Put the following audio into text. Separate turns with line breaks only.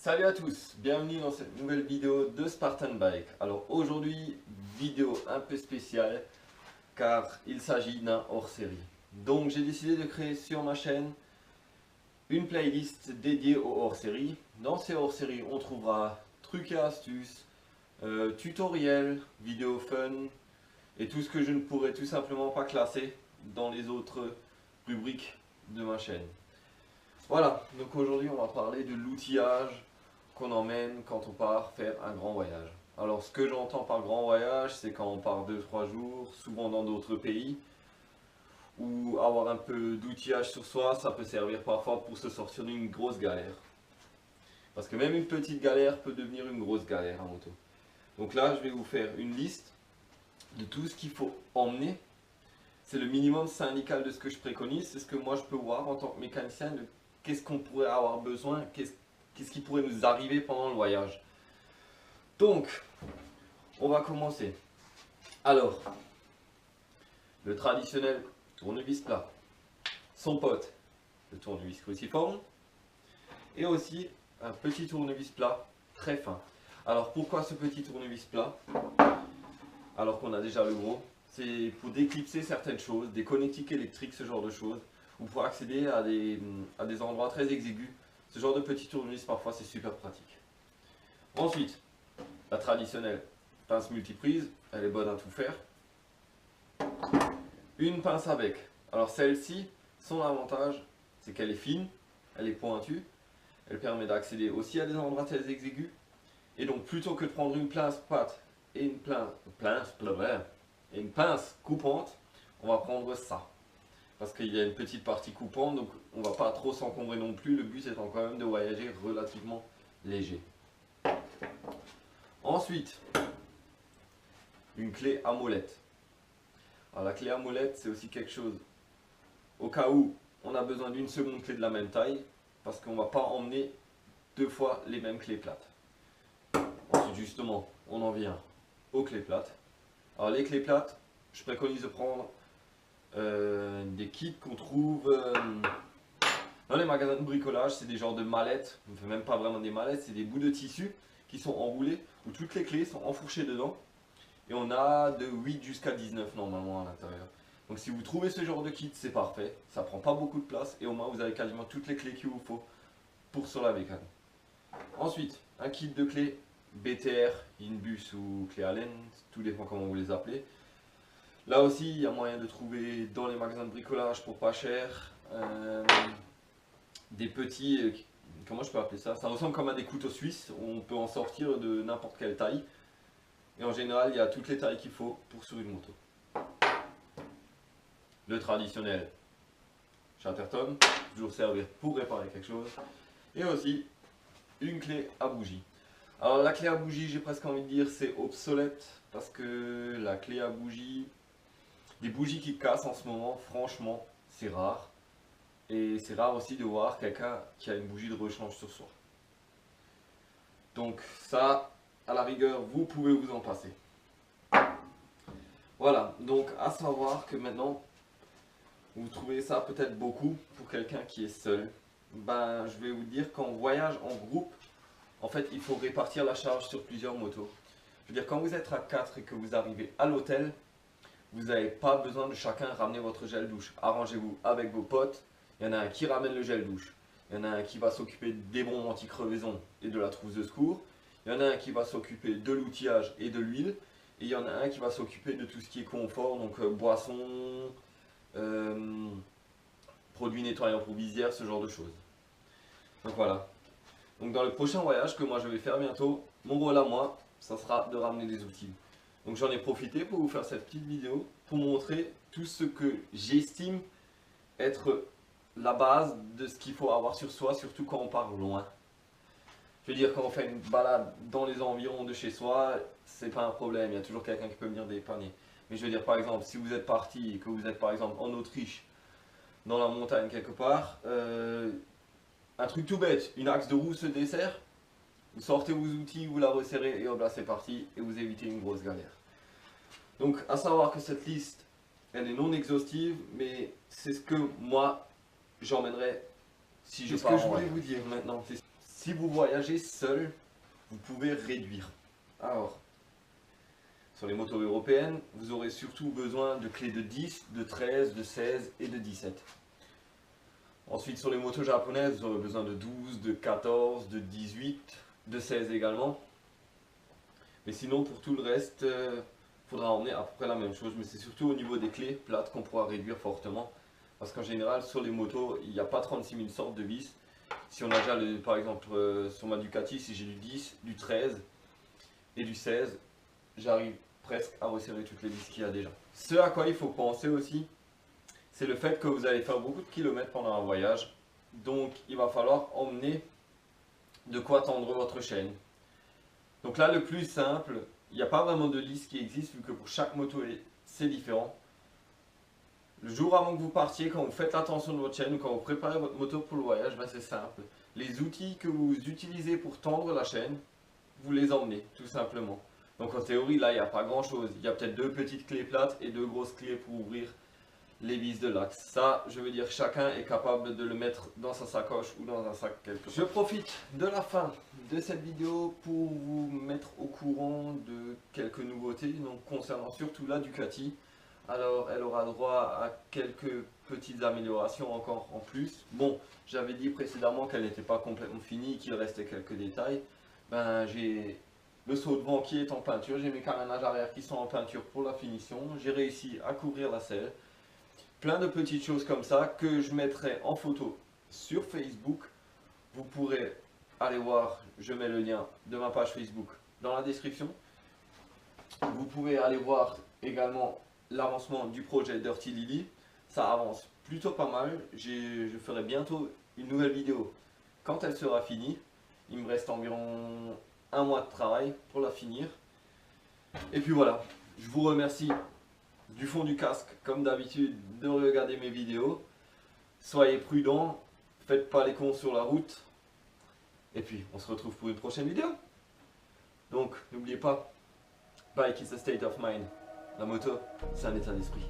Salut à tous, bienvenue dans cette nouvelle vidéo de Spartan Bike. Alors aujourd'hui, vidéo un peu spéciale car il s'agit d'un hors-série. Donc j'ai décidé de créer sur ma chaîne une playlist dédiée aux hors-série. Dans ces hors-séries, on trouvera trucs et astuces, tutoriels, vidéos fun et tout ce que je ne pourrais tout simplement pas classer dans les autres rubriques de ma chaîne. Voilà, donc aujourd'hui on va parler de l'outillage qu'on emmène quand on part faire un grand voyage. Alors ce que j'entends par grand voyage, c'est quand on part 2-3 jours, souvent dans d'autres pays, ou avoir un peu d'outillage sur soi, ça peut servir parfois pour se sortir d'une grosse galère. Parce que même une petite galère peut devenir une grosse galère en moto. Donc là, je vais vous faire une liste de tout ce qu'il faut emmener. C'est le minimum syndical de ce que je préconise, c'est ce que moi je peux voir en tant que mécanicien, de qu'est-ce qu'on pourrait avoir besoin, qu'est-ce qui pourrait nous arriver pendant le voyage. Donc, on va commencer. Alors, le traditionnel tournevis plat, son pote, le tournevis cruciforme, et aussi un petit tournevis plat très fin. Alors, pourquoi ce petit tournevis plat alors qu'on a déjà le gros? C'est pour déclipser certaines choses, des connectiques électriques, ce genre de choses, ou pour accéder à des endroits très exigus. Ce genre de petit tournevis, parfois, c'est super pratique. Ensuite, la traditionnelle pince multiprise, elle est bonne à tout faire. Une pince à bec. Alors celle-ci, son avantage, c'est qu'elle est fine, elle est pointue, elle permet d'accéder aussi à des endroits très exigus. Et donc, plutôt que de prendre une pince patte et une pince coupante, on va prendre ça. Parce qu'il y a une petite partie coupante, donc on ne va pas trop s'encombrer non plus. Le but étant quand même de voyager relativement léger. Ensuite, une clé à molette. Alors la clé à molette, c'est aussi quelque chose au cas où on a besoin d'une seconde clé de la même taille, parce qu'on ne va pas emmener deux fois les mêmes clés plates. Ensuite, justement, on en vient aux clés plates. Alors les clés plates, je préconise de prendre des kits qu'on trouve dans les magasins de bricolage. C'est des genres de mallettes, on ne fait même pas vraiment des mallettes, c'est des bouts de tissu qui sont enroulés, où toutes les clés sont enfourchées dedans. Et on a de 8 jusqu'à 19 normalement à l'intérieur. Donc si vous trouvez ce genre de kit, c'est parfait. Ça prend pas beaucoup de place et au moins vous avez quasiment toutes les clés qu'il vous faut pour sur la bécane. Ensuite, un kit de clés BTR, Inbus ou clé Allen, tout dépend comment vous les appelez. Là aussi, il y a moyen de trouver dans les magasins de bricolage pour pas cher des petits, comment je peux appeler ça? Ça ressemble comme à des couteaux suisses, on peut en sortir de n'importe quelle taille. Et en général, il y a toutes les tailles qu'il faut pour sur une moto. Le traditionnel Chatterton, toujours servir pour réparer quelque chose. Et aussi une clé à bougie. Alors la clé à bougie, j'ai presque envie de dire c'est obsolète parce que la clé à bougie, des bougies qui cassent en ce moment, franchement, c'est rare. Et c'est rare aussi de voir quelqu'un qui a une bougie de rechange sur soi. Donc ça, à la rigueur, vous pouvez vous en passer. Voilà, donc à savoir que maintenant, vous trouvez ça peut-être beaucoup pour quelqu'un qui est seul. Ben, je vais vous dire qu'en voyage en groupe, en fait, il faut répartir la charge sur plusieurs motos. Je veux dire, quand vous êtes à 4 et que vous arrivez à l'hôtel, vous n'avez pas besoin de chacun ramener votre gel douche. Arrangez-vous avec vos potes. Il y en a un qui ramène le gel douche. Il y en a un qui va s'occuper des bombes anti-crevaison et de la trousse de secours. Il y en a un qui va s'occuper de l'outillage et de l'huile. Et il y en a un qui va s'occuper de tout ce qui est confort, donc boissons, produits nettoyants pour visière, ce genre de choses. Donc voilà. Donc dans le prochain voyage que moi je vais faire bientôt, mon rôle à moi, ça sera de ramener des outils. Donc j'en ai profité pour vous faire cette petite vidéo pour montrer tout ce que j'estime être la base de ce qu'il faut avoir sur soi, surtout quand on part loin. Je veux dire, quand on fait une balade dans les environs de chez soi, c'est pas un problème, il y a toujours quelqu'un qui peut venir dépanner. Mais je veux dire, par exemple, si vous êtes parti et que vous êtes par exemple en Autriche, dans la montagne quelque part, un truc tout bête, une axe de roue se dessert, vous sortez vos outils, vous la resserrez et hop là c'est parti et vous évitez une grosse galère. Donc à savoir que cette liste, elle est non exhaustive, mais c'est ce que moi j'emmènerai si je pars. C'est ce que je voulais vous dire maintenant. Si vous voyagez seul, vous pouvez réduire. Alors, sur les motos européennes, vous aurez surtout besoin de clés de 10, de 13, de 16 et de 17. Ensuite, sur les motos japonaises, vous aurez besoin de 12, de 14, de 18, de 16 également. Mais sinon, pour tout le reste, il faudra emmener à peu près la même chose. Mais c'est surtout au niveau des clés plates qu'on pourra réduire fortement. Parce qu'en général, sur les motos, il n'y a pas 36 000 sortes de vis. Si on a déjà, par exemple, sur ma Ducati, si j'ai du 10, du 13 et du 16, j'arrive presque à resserrer toutes les vis qu'il y a déjà. Ce à quoi il faut penser aussi, c'est le fait que vous allez faire beaucoup de kilomètres pendant un voyage. Donc, il va falloir emmener de quoi tendre votre chaîne. Donc là, le plus simple, il n'y a pas vraiment de liste qui existe vu que pour chaque moto, c'est différent. Le jour avant que vous partiez, quand vous faites l'attention de votre chaîne ou quand vous préparez votre moto pour le voyage, ben c'est simple. Les outils que vous utilisez pour tendre la chaîne, vous les emmenez tout simplement. Donc en théorie, là, il n'y a pas grand chose. Il y a peut-être 2 petites clés plates et 2 grosses clés pour ouvrir les vis de l'axe. Ça, je veux dire, chacun est capable de le mettre dans sa sacoche ou dans un sac quelque part. Je profite de la fin de cette vidéo pour vous mettre au courant de quelques nouveautés, donc concernant surtout la Ducati. Alors, elle aura droit à quelques petites améliorations encore en plus. Bon, j'avais dit précédemment qu'elle n'était pas complètement finie, qu'il restait quelques détails. Ben, j'ai le saut de vent qui est en peinture, j'ai mes carénages arrière qui sont en peinture pour la finition. J'ai réussi à couvrir la selle. Plein de petites choses comme ça que je mettrai en photo sur Facebook. Vous pourrez aller voir, je mets le lien de ma page Facebook dans la description. Vous pouvez aller voir également l'avancement du projet Dirty Lily. Ça avance plutôt pas mal. Je ferai bientôt une nouvelle vidéo quand elle sera finie. Il me reste environ un mois de travail pour la finir. Et puis voilà, je vous remercie du fond du casque, comme d'habitude, de regarder mes vidéos. Soyez prudents, faites pas les cons sur la route. Et puis, on se retrouve pour une prochaine vidéo. Donc, n'oubliez pas, bike is a state of mind. La moto, c'est un état d'esprit.